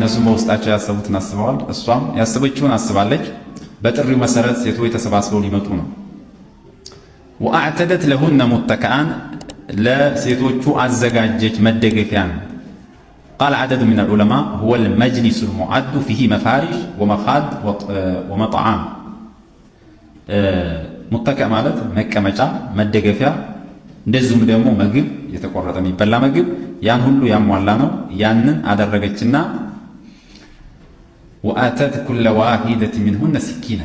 እነሱም በውስጣቸው ያሰቡትን አስበዋል። እሷም ያሰበችውን አስባለች። በጥሪው መሰረት ሴቶች ተሰባስበው ሊመጡ ነው። ወአዕተደት ለሁነ ሙተከአን ለሴቶቹ አዘጋጀች መደገፊያን። ቃል ዐደዱ ሚነ ዑለማ ሁወል መጅሊሱል ሙዐዱ ፊሂ መፋሪሽ ወመኻድ ወመጥዓም። ሙተከእ ማለት መቀመጫ፣ መደገፊያ፣ እንደዚሁም ደግሞ ምግብ፣ የተቆረጠ የሚበላ ምግብ፣ ያን ሁሉ ያሟላ ነው። ያንን አደረገችና ወአተት ኩለ ዋሂደት ሚንሁነ ሲኪነ፣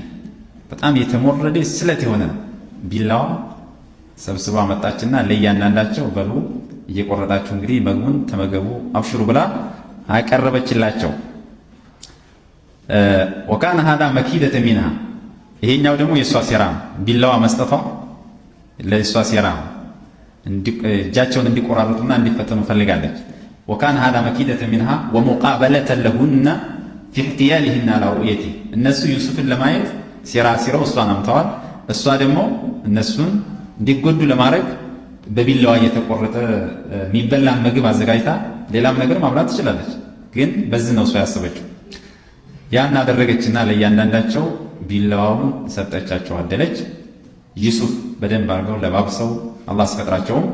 በጣም የተሞረደ ስለት የሆነ ቢላዋ ሰብስባ መጣችና ለእያንዳንዳቸው በሉ እየቆረጣችሁ እንግዲህ ምግቡን ተመገቡ አብሽሩ ብላ አቀረበችላቸው። ወካነ ሃዛ መኪደተ ሚንሃ፣ ይሄኛው ደግሞ የእሷ ሴራ ነው። ቢላዋ መስጠቷ ለእሷ ሴራ ነው። እጃቸውን እንዲቆራረጡና እንዲፈተኑ ፈልጋለች። ወካነ ሃዛ መኪደተ ሚንሃ ወሙቃበለተን ለሁነ ፊ ኢሕቲያሊሂነ ዐላ ሩእየቲ፣ እነሱ ዩሱፍን ለማየት ሴራ ሲረው እሷን አምተዋል። እሷ ደግሞ እነሱን እንዲጎዱ ለማድረግ በቢላዋ እየተቆረጠ የሚበላን ምግብ አዘጋጅታ ሌላም ነገር ማብላት ትችላለች። ግን በዚህ ነው እሷ ያሰበችው። ያን አደረገችና ለእያንዳንዳቸው ቢላዋውን ሰጠቻቸው፣ አደለች። ዩሱፍ በደንብ አድርገው ለባብሰው አላህ ሲፈጥራቸውም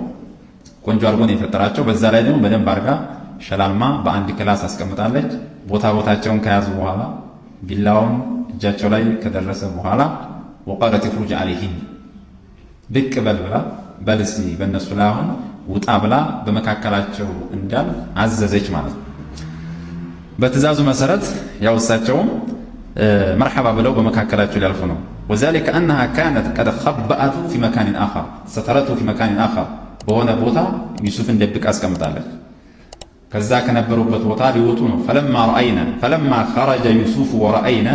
ቆንጆ አድርጎ ነው የፈጠራቸው። በዛ ላይ ደግሞ በደንብ አድርጋ ሸላልማ በአንድ ክላስ አስቀምጣለች። ቦታቸውን ከያዙ በኋላ ቢላዋውን እጃቸው ላይ ከደረሰ በኋላ ወቃለት ፍሩጅ ዐለይሂን፣ ብቅ በል ብላ በል እስቲ በእነሱ ላይ አሁን ውጣ ብላ በመካከላቸው እንዳል አዘዘች ማለት ነው። በትእዛዙ መሰረት ያው እሳቸውም መርሐባ ብለው በመካከላቸው ሊያልፉ ነው። ወዛሊከ አነሃ ካነት ቀድ ኸበአቱ ፊ መካኒን አኸር፣ ሰተረቱ ፊ መካኒን አኸር፣ በሆነ ቦታ ዩሱፍን ደብቃ አስቀምጣለች። ከዛ ከነበሩበት ቦታ ሊወጡ ነው። ፈለማ ኸረጀ ዩሱፍ ወረአይነ፣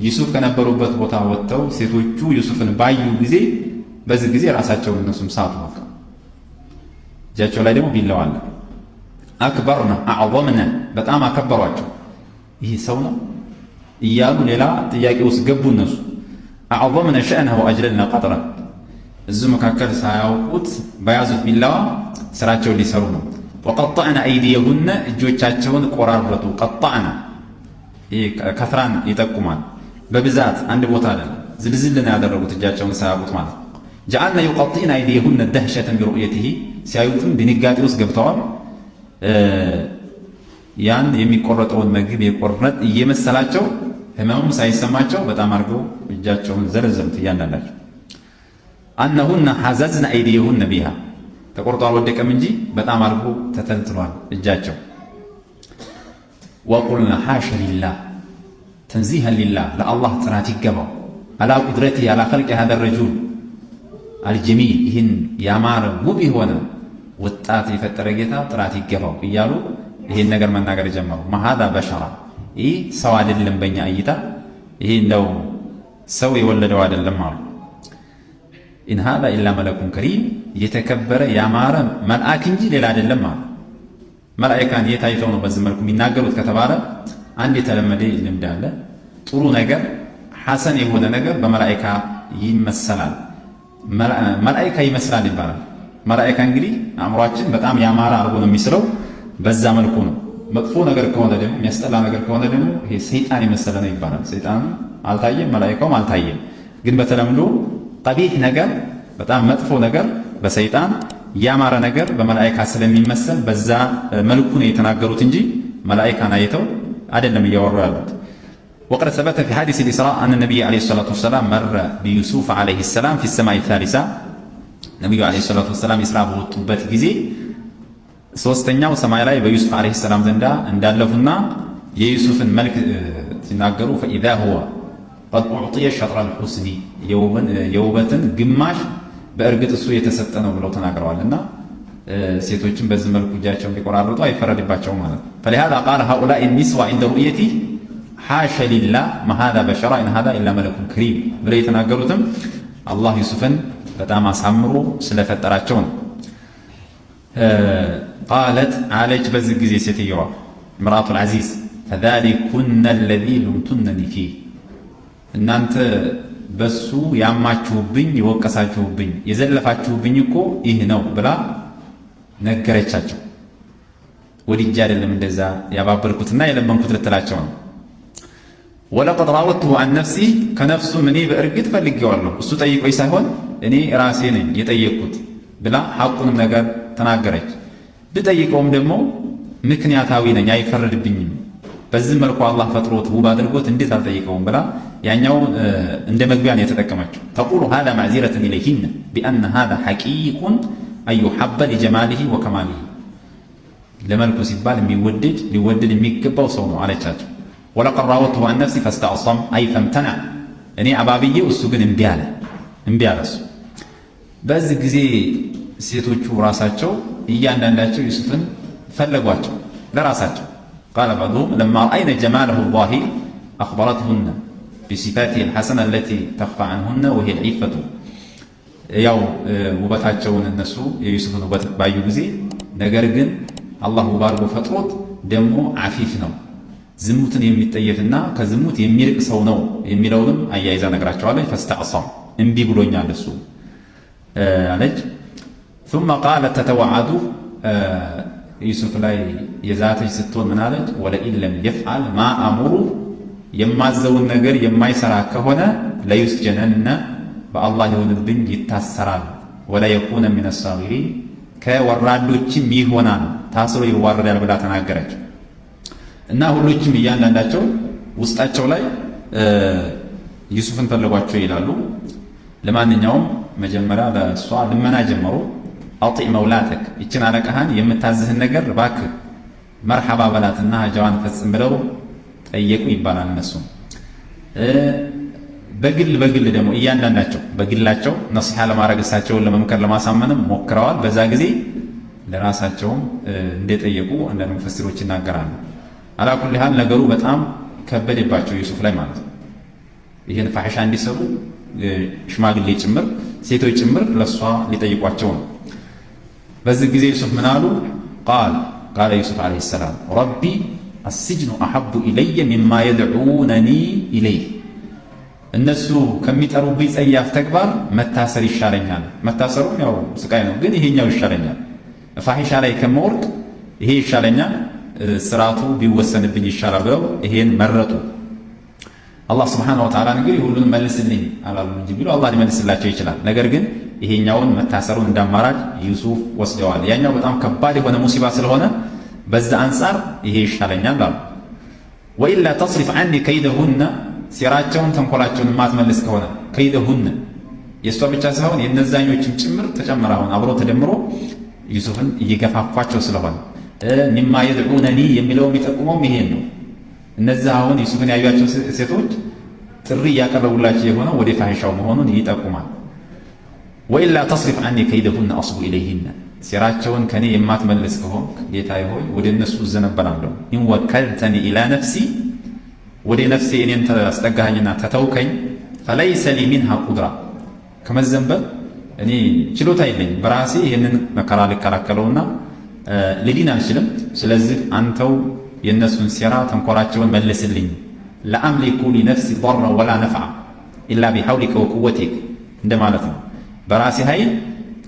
ዩሱፍ ከነበሩበት ቦታ ወጥተው ሴቶቹ ዩሱፍን ባዩ ጊዜ በዚህ ጊዜ ራሳቸውን እነሱም ሳቱ። እጃቸው ላይ ደግሞ ቢላዋ አለ። አክበርነ አዕዘምነ፣ በጣም አከበሯቸው። ይህ ሰው ነው እያሉ ሌላ ጥያቄ ውስጥ ገቡ እነሱ። አዕዘምነ ሸእነሁ ወአጅለልነ ቀድረ፣ እዚሁ መካከል ሳያውቁት በያዙት ቢላዋ ስራቸውን ሊሰሩ ነው። ወቀጠዕነ አይዲየሁነ፣ እጆቻቸውን ቆራረጡ። ቀጠዕነ ከትራን ይጠቁማል። በብዛት አንድ ቦታ አለ ዝልዝልን ያደረጉት እጃቸውን ሳያውቁት ማለት። ጀዐልነ ዩቀጢዕነ አይዲየሁነ ደህሸተን ቢሩእየቲሂ፣ ሲያዩትም ድንጋጤ ውስጥ ገብተዋል። ያን የሚቆረጠውን ምግብ የቆረጥ እየመሰላቸው ህመሙም ሳይሰማቸው በጣም አድርገው እጃቸውን ዘረዘሩት እያንዳንዳቸው። አነሁነ ሐዘዝነ አይዲየሁነ ቢሃ፣ ተቆርጦ አልወደቀም እንጂ በጣም አድርጎ ተተልትሏል እጃቸው። ወቁልና ሓሸ ሊላህ ተንዚሃን ሊላህ፣ ለአላህ ጥራት ይገባው። አላ ቁድረቲ አላ ኸልቂ ሃዛ ረጁል አልጀሚል፣ ይህን ያማረ ውብ የሆነ ወጣት የፈጠረ ጌታ ጥራት ይገባው እያሉ ይህን ነገር መናገር ጀመሩ። ማሃዛ በሸራ፣ ይህ ሰው አይደለም በእኛ እይታ፣ ይህ እንደው ሰው የወለደው አይደለም አሉ። ኢን ሃዛ ኢላ መለኩን ከሪም፣ የተከበረ ያማረ መልአክ እንጂ ሌላ አይደለም አሉ። መላኢካን የት አይተው ነው በዚህ መልኩ የሚናገሩት ከተባለ አንድ የተለመደ ልምድ አለ። ጥሩ ነገር ሐሰን የሆነ ነገር በመላኢካ ይመሰላል፣ መላኢካ ይመስላል ይባላል። መላኢካ እንግዲህ አእምሯችን በጣም ያማረ አድርጎ ነው የሚስለው፣ በዛ መልኩ ነው። መጥፎ ነገር ከሆነ ደግሞ የሚያስጠላ ነገር ከሆነ ደግሞ ይሄ ሰይጣን የመሰለ ነው ይባላል። ሰይጣን አልታየም፣ መላኢካውም አልታየም። ግን በተለምዶ ቀቢህ ነገር፣ በጣም መጥፎ ነገር በሰይጣን ያማረ ነገር በመላኢካ ስለሚመሰል በዛ መልኩ ነው የተናገሩት እንጂ መላኢካን አይተው አይደለም እያወሩ ያሉት። ወቀድ ሰበተ ፊ ሐዲስ ልኢስራእ አነ ነቢይ ዓለይሂ ሰላቱ ወሰላም መረ ቢዩሱፍ ዓለይሂ ሰላም ፊ ሰማይ ሳሊሳ፣ ነቢዩ ዓለይሂ ሰላቱ ወሰላም ኢስራ በወጡበት ጊዜ ሶስተኛው ሰማይ ላይ በዩሱፍ ዓለይሂ ሰላም ዘንዳ እንዳለፉና የዩሱፍን መልክ ሲናገሩ ፈኢዛ ሁወ ቀድ ኡዕጢየ ሸጥረል ሑስኒ፣ የውበትን ግማሽ በእርግጥ እሱ የተሰጠ ነው ብለው ተናግረዋልና ሴቶችን በዚህ መልኩ እጃቸውን ቢቆራርጡ አይፈረድባቸውም ማለት ነው። ፈሊሃዛ ቃለ ሃኡላኢ ኒስዋ ዒንደ ሩእየቲ ሓሸ ሊላህ ማሃዛ በሸራ ኢን ሃዛ ኢላ መለኩን ከሪም ብለው የተናገሩትም አላህ ዩሱፍን በጣም አሳምሮ ስለፈጠራቸው ነው። ቃለት አለች በዚህ ጊዜ ሴትየዋ ምርአቱል ዐዚዝ ፈዛሊኩነ አለዚ ሉምቱነኒ ፊህ፣ እናንተ በሱ ያማችሁብኝ የወቀሳችሁብኝ የዘለፋችሁብኝ እኮ ይህ ነው ብላ ነገረቻቸው። ወዲጄ አይደለም እንደዛ ያባበልኩትና የለመንኩት ልትላቸው ነው። ወለቀድ ራወድቱሁ አን ነፍሲ ከነፍሱ እኔ በእርግጥ ፈልጌዋለሁ እሱ ጠይቆኝ ሳይሆን እኔ ራሴ ነኝ የጠየቅኩት ብላ ሐቁንም ነገር ተናገረች። ብጠይቀውም ደግሞ ምክንያታዊ ነኝ አይፈረድብኝም፣ በዚህ መልኩ አላህ ፈጥሮት ውብ አድርጎት እንዴት አልጠይቀውም ብላ ያኛው እንደ መግቢያ ነው የተጠቀመችው። ተቁሉ ሃዛ ማዕዚረተን ኢለይሂነ ቢአነ ሃዛ ሐቂቁን አዩሐበ ሊጀማሊሂ ወከማሊሂ ለመልኩ ሲባል የሚወደድ ሊወደድ የሚገባው ሰው ነው አለቻቸው። ወለቀድ ራወድቱሁ አን ነፍሲ ፈስተዕሰም አይ ፈምተነዕ እኔ አባብዬው እሱ ግን እምቢ አለ እሱ። በዚህ ጊዜ ሴቶቹ ራሳቸው እያንዳንዳቸው ዩሱፍን ፈለጓቸው ለራሳቸው። ቃለ ባዕዱሁም ለማ ረአይነ ጀማለሁ ዛሂር አኽበረትሁነ ቢሲፋቲሂ አልሐሰነ አለቲ ተኽፋ ዐንሁነ ወሂየ አልዒፈቱ። ያው ውበታቸውን እነሱ የዩሱፍን ውበት ባዩ ጊዜ ነገር ግን አላህ ውብ አድርጎ ፈጥሮት ደግሞ ዓፊፍ ነው ዝሙትን የሚጠየፍና ከዝሙት የሚርቅ ሰው ነው የሚለውንም አያይዛ ነግራቸዋለች። ፈስተዕሰም እምቢ ብሎኛል እሱ አለች። ثم قالت ተተወዓዱ ዩሱፍ ላይ የዛተች ስትሆን ምን አለች? ወለኢን ለም የፍዓል ማ አሙሩ የማዘውን ነገር የማይሰራ ከሆነ ለዩስጀነነ በአላህ ይሆንብኝ ይታሰራል፣ ወላ የኩነ ሚነ ሳጊሪን ከወራዶችም ይሆናል ታስሮ ይዋረዳል ብላ ተናገረች። እና ሁሎችም እያንዳንዳቸው ውስጣቸው ላይ ዩሱፍን ፈለጓቸው ይላሉ። ለማንኛውም መጀመሪያ ለእሷ ልመና ጀመሩ። አጢዕ መውላተክ ይችን አለቃህን የምታዝህን ነገር እባክህ መርሐባ በላትና ሀጃዋን ፈጽም ብለው ጠየቁ ይባላል። እነሱ በግል ደግሞ እያንዳንዳቸው በግላቸው ነሲሐ ለማድረግ እሳቸውን ለመምከር ለማሳመንም ሞክረዋል። በዛ ጊዜ ለራሳቸውም እንደጠየቁ አንዳንድ ሙፈሲሮች ይናገራሉ። አላኩል ሃል ነገሩ በጣም ከበደባቸው ዩሱፍ ላይ ማለት ነው። ይህን ፋሒሻ እንዲሰሩ ሽማግሌ ጭምር ሴቶች ጭምር ለሷ ሊጠይቋቸው ነው። በዚህ ጊዜ ዩሱፍ ምን አሉ? ቃለ ዩሱፍ ዓለይሂ ሰላም ረቢ አስጅኑ አሐቡ ኢለየ ሚማ የድዑነኒ ኢለይህ እነሱ ከሚጠሩብኝ ጸያፍ ተግባር መታሰር ይሻለኛል። መታሰሩም ያው ስቃይ ነው፣ ግን ይሄኛው ይሻለኛል። ፋሒሻ ላይ ከመወርቅ ይሄ ይሻለኛል፣ ስራቱ ቢወሰንብኝ ይሻላል ብለው ይሄን መረጡ። አላህ ስብሓነሁ ወተዓላ እንግዲህ ሁሉንም መልስልኝ አላሉ እንጂ ቢሉ አላህ ሊመልስላቸው ይችላል። ነገር ግን ይሄኛውን መታሰሩን እንዳማራጭ ዩሱፍ ወስደዋል። ያኛው በጣም ከባድ የሆነ ሙሲባ ስለሆነ በዛ አንጻር ይሄ ይሻለኛል አሉ። ወኢላ ተስሪፍ ዐኒ ከይደሁነ ሴራቸውን ተንኮላቸውን የማትመልስ ከሆነ ከይደሁነ የእሷ ብቻ ሳይሆን የነዛኞችም ጭምር ተጨምረ አሁን አብሮ ተደምሮ ዩሱፍን እየገፋፏቸው ስለሆነ ሚማ የድዑነኒ የሚለው የሚጠቁመውም ይሄን ነው። እነዚህ አሁን ዩሱፍን ያዩአቸው ሴቶች ጥሪ እያቀረቡላቸው የሆነው ወደ ፋሒሻው መሆኑን ይጠቁማል። ወኢላ ተስሪፍ ዐኒ ከይደሁነ አስቡ ኢለይሂነ ሴራቸውን ከኔ የማትመልስ ከሆንክ ጌታዬ ሆይ ወደ እነሱ እዘነበላለሁ። ኢን ወከልተኒ ኢላ ነፍሲ ወደ ነፍሴ እኔን አስጠጋኸኝና ተተውከኝ ፈለይሰ ሊ ሚንሃ ቁድራ ከመዘንበል እኔ ችሎታ የለኝም በራሴ ይህንን መከራ ልከላከለውና ልዲን አልችልም። ስለዚህ አንተው የእነሱን ሴራ ተንኮራቸውን መልስልኝ። ለአምሊኩ ሊነፍሲ ضራ ወላ ነፍዓ ኢላ ቢሐውሊከ ወቁወቲክ እንደማለት ነው። በራሴ ኃይል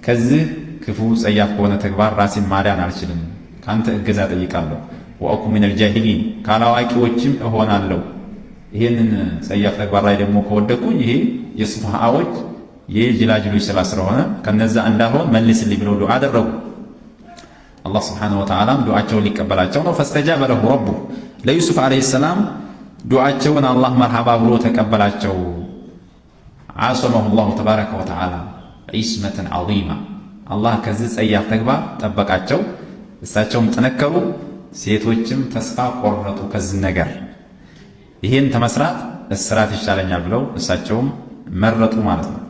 ከዚህ ክፉ ጸያፍ ከሆነ ተግባር ራሴን ማዳን አልችልም፣ ከአንተ እገዛ ጠይቃለሁ። ወአኩ ሚነል ጃሂሊን ካላዋቂዎችም እሆናለሁ። ይህንን ጸያፍ ተግባር ላይ ደግሞ ከወደቁኝ ይሄ የሱፍሃዎች የጅላጅሎች ስራ ስለሆነ ከነዛ እንዳልሆን መልስልኝ ብለው ዱዓ አደረጉ። አላህ ስብሓነሁ ወተዓላም ዱዓቸውን ሊቀበላቸው ነው። ፈስተጃበ ለሁ ረቡ ለዩሱፍ ዓለይሂ ሰላም ዱዓቸውን አላህ መርሐባ ብሎ ተቀበላቸው። ዓሰመሁ ላሁ ተባረከ ወተዓላ ዒስመተን ዐዚማ አላህ ከዚህ ጸያፍ ተግባር ጠበቃቸው። እሳቸውም ጠነከሩ፣ ሴቶችም ተስፋ ቆረጡ ከዚህ ነገር። ይህን ተመስራት እስራት ይሻለኛል ብለው እሳቸውም መረጡ ማለት ነው።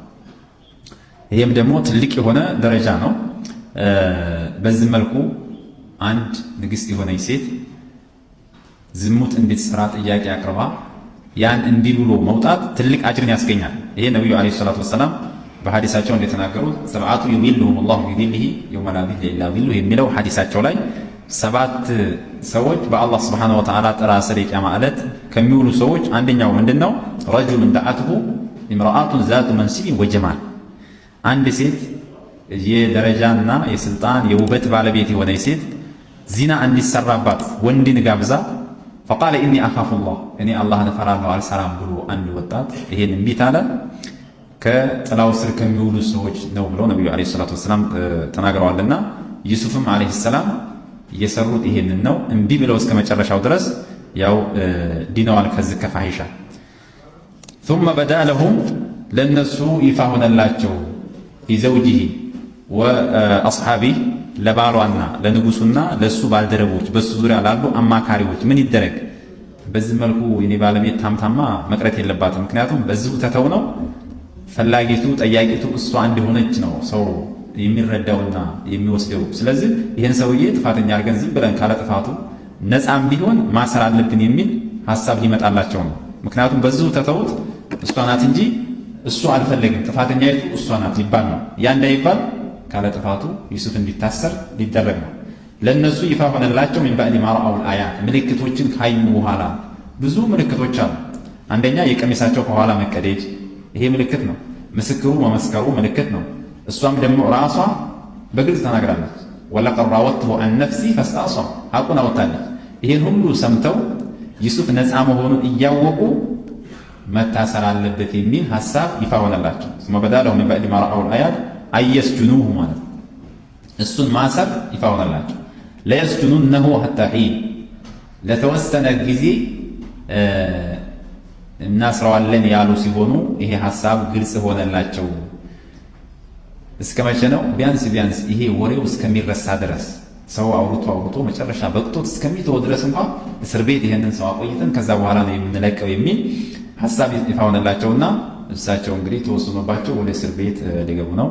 ይህም ደግሞ ትልቅ የሆነ ደረጃ ነው። በዚህ መልኩ አንድ ንግሥት የሆነች ሴት ዝሙት እንድትሰራ ጥያቄ አቅርባ ያን እንዲህ ብሎ መውጣት ትልቅ አጅርን ያስገኛል። ይሄ ነቢዩ ዓለይሂ ሰላቱ ወሰላም በሐዲሳቸው እንደተናገሩት ሰብዓቱ ዩዚልሁም ላሁ ቢዚልሂ የውመ ላ ዚለ ኢላ ዚልሁ የሚለው ሐዲሳቸው ላይ 7 ሰዎች በአላህ ስብሓነሁ ወተዓላ ጥላ ስር የቂያማ ዕለት ከሚውሉ ሰዎች አንደኛው ምንድን ነው? ረጁሉን ደዓትሁ ኢምረአቱን ዛቱ መንሲቢን ወጀማል አንድ ሴት የደረጃና የስልጣን የውበት ባለቤት የሆነች ሴት ዚና እንዲሰራባት ወንድን ጋብዛ ፈቃለ ኢኒ አኻፉላህ እኔ አላህን እፈራለሁ አልሰራም ብሎ አንድ ወጣት ይሄን እምቢት አለ ከጥላው ስር ከሚውሉ ሰዎች ነው ብሎ ነብዩ አለይሂ ሰላቱ ወሰላም ተናግረዋልና ዩሱፍም አለይሂ ሰላም የሰሩት ይሄንን ነው። እምቢ ብለው እስከ መጨረሻው ድረስ ያው ዲነዋል ከዚህ ከፋሂሻ ثم بدا لهم ለነሱ ይፋ ሆነላቸው ይዘውጂሂ ወአስሐቢሂ ለባሏና ለንጉሱና ለሱ ባልደረቦች በሱ ዙሪያ ላሉ አማካሪዎች ምን ይደረግ በዚህ መልኩ የኔ ባለቤት ታምታማ መቅረት የለባትም። ምክንያቱም በዚሁ ተተው ነው ፈላጊቱ ጠያቂቱ እሷ እንደሆነች ነው ሰው የሚረዳውና የሚወስደው። ስለዚህ ይሄን ሰውዬ ጥፋተኛ አድርገን ዝም ብለን ካለ ጥፋቱ ነፃም ቢሆን ማሰር አለብን የሚል ሐሳብ ሊመጣላቸው ነው። ምክንያቱም በዚሁ ተተውት እሷ ናት እንጂ እሱ አልፈለግም ጥፋተኛይቱ እሷ ናት ሊባል ነው። ያ እንዳይባል ካለ ጥፋቱ ዩሱፍ እንዲታሰር ሊደረግ ነው። ለነሱ ይፋ ሆነላቸው من بعد ما رأوا الآيات ምልክቶችን ካዩ በኋላ ብዙ ምልክቶች አሉ። አንደኛ የቀሚሳቸው ከኋላ መቀደድ ይሄ ምልክት ነው። ምስክሩ መመስከሩ ምልክት ነው። እሷም ደግሞ ራሷ በግልጽ ተናግራለች ወለቀድ راودته عن نفسي فاستعصم ሐቁን አወጣለች። ይሄን ሁሉ ሰምተው ዩሱፍ ነፃ መሆኑን እያወቁ መታሰር አለበት የሚል ሐሳብ ይፋ ሆነላቸው። ثم بدا لهم من بعد ما رأوا الآيات አየስጁኑሁ ማለት እሱን ማሰር ይፋ ሆነላቸው። ለየስጁኑነሁ ሐታ ሒን ለተወሰነ ጊዜ እናስረዋለን ያሉ ሲሆኑ ይሄ ሐሳብ ግልጽ ሆነላቸው። እስከ መቼ ነው? ቢያንስ ይሄ ወሬው እስከሚረሳ ድረስ ሰው አውርቶ መጨረሻ በቅቶት እስከሚተው ድረስ እንኳን እስር ቤት ይሄንን ሰው አቆይተን ከዛ በኋላ ነው የምንለቀው የሚል ሐሳብ ይፋ ሆነላቸውና እሳቸው እንግዲህ ተወስኖባቸው ወደ እስር ቤት ሊገቡ ነው።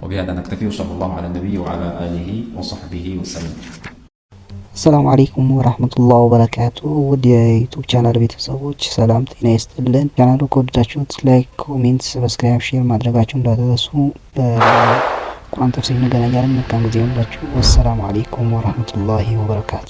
وبهذا نكتفي وصلى الله على النبي وعلى آله وصحبه وسلم. السلام عليكم ورحمة الله وبركاته. ودي يوتيوب ቻናል ቤተሰቦች ሰላም ጤና ይስጥልን። ቻናሉ ከወደዳችሁት ላይክ፣ ኮሜንት፣ ሰብስክራይብ፣ ሼር ማድረጋችሁ እንዳትረሱ። በቁርአን ተፍሲር እንገናኛለን። መልካም ጊዜ ይሁንላችሁ። ወሰላሙ አለይኩም ወራህመቱላሂ ወበረካቱ።